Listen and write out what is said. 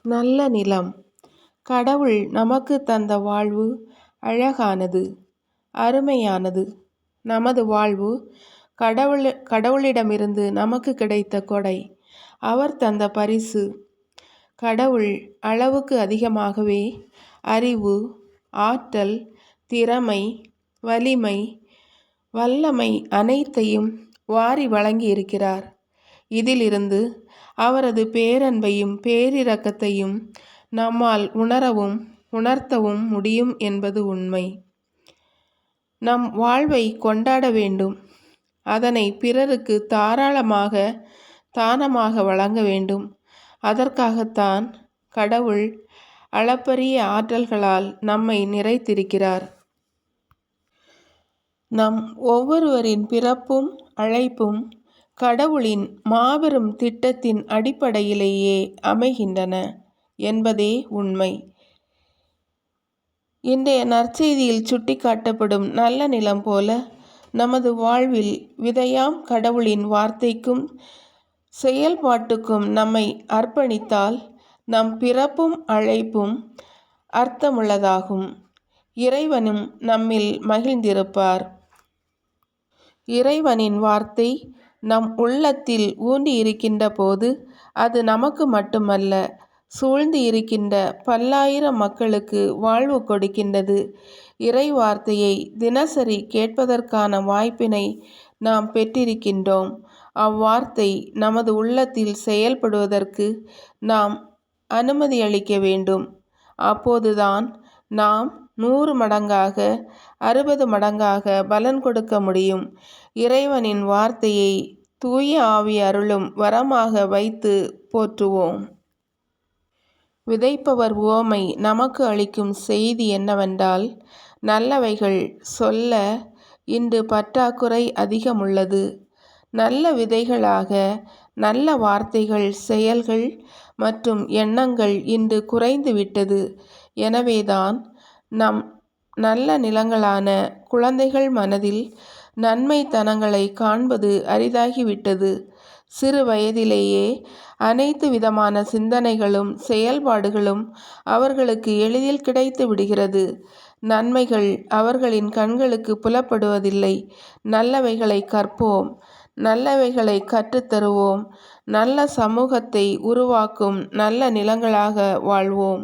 நல்ல நிலம். கடவுள் நமக்கு தந்த வாழ்வு அழகானது, அருமையானது. நமது வாழ்வு கடவுளிடமிருந்து நமக்கு கிடைத்த கொடை, அவர் தந்த பரிசு. கடவுள் அளவுக்கு அதிகமாகவே அறிவு, ஆற்றல், திறமை, வலிமை, வல்லமை அனைத்தையும் வாரி வழங்கி இருக்கிறார். இதிலிருந்து அவரது பேரன்பையும் பேரிரக்கத்தையும் நம்மால் உணரவும் உணர்த்தவும் முடியும் என்பது உண்மை. நம் வாழ்வை கொண்டாட வேண்டும். அதனை பிறருக்கு தானமாக வழங்க வேண்டும். அதற்காகத்தான் கடவுள் அளப்பரிய ஆற்றல்களால் நம்மை நிறைத்திருக்கிறார். நம் ஒவ்வொருவரின் பிறப்பும் அழைப்பும் கடவுளின் மாபெரும் திட்டத்தின் அடிப்படையிலேயே அமைகின்றன என்பதே உண்மை. இன்றைய நற்செய்தியில் சுட்டிக்காட்டப்படும் நல்ல நிலம் போல நமது வாழ்வில் விதையாம் கடவுளின் வார்த்தைக்கும் செயல்பாட்டுக்கும் நம்மை அர்ப்பணித்தால் நம் பிறப்பும் அழைப்பும் அர்த்தமுள்ளதாகும். இறைவனும் நம்மில் மகிழ்ந்திருப்பார். இறைவனின் வார்த்தை நம் உள்ளத்தில் ஊன்றி இருக்கின்ற போது அது நமக்கு மட்டுமல்ல, சூழ்ந்து இருக்கின்ற பல்லாயிரம் மக்களுக்கு வாழ்வு கொடுக்கின்றது. இறை வார்த்தையை தினசரி கேட்பதற்கான வாய்ப்பினை நாம் பெற்றிருக்கின்றோம். அவ்வார்த்தை நமது உள்ளத்தில் செயல்படுவதற்கு நாம் அனுமதி அளிக்க வேண்டும். அப்போதுதான் நாம் 100 மடங்காக 60 மடங்காக பலன் கொடுக்க முடியும். இறைவனின் வார்த்தையை தூய ஆவி அருளும் வரமாக வைத்து போற்றுவோம். விதைப்பவர் உவமை நமக்கு அளிக்கும் செய்தி என்னவென்றால், நல்லவைகள் சொல்ல இன்று பற்றாக்குறை அதிகமுள்ளது. நல்ல விதைகளாக நல்ல வார்த்தைகள், செயல்கள் மற்றும் எண்ணங்கள் இன்று குறைந்து விட்டது. எனவேதான் நம் நல்ல நிலங்களான குழந்தைகள் மனதில் நன்மைத்தனங்களை காண்பது அரிதாகிவிட்டது. சிறு வயதிலேயே அனைத்து விதமான சிந்தனைகளும் செயல்பாடுகளும் அவர்களுக்கு எளிதில் கிடைத்து விடுகிறது. நன்மைகள் அவர்களின் கண்களுக்கு புலப்படுவதில்லை. நல்லவைகளை கற்போம், நல்லவைகளை கற்றுத்தருவோம், நல்ல சமூகத்தை உருவாக்கும் நல்ல நிலங்களாக வாழ்வோம்.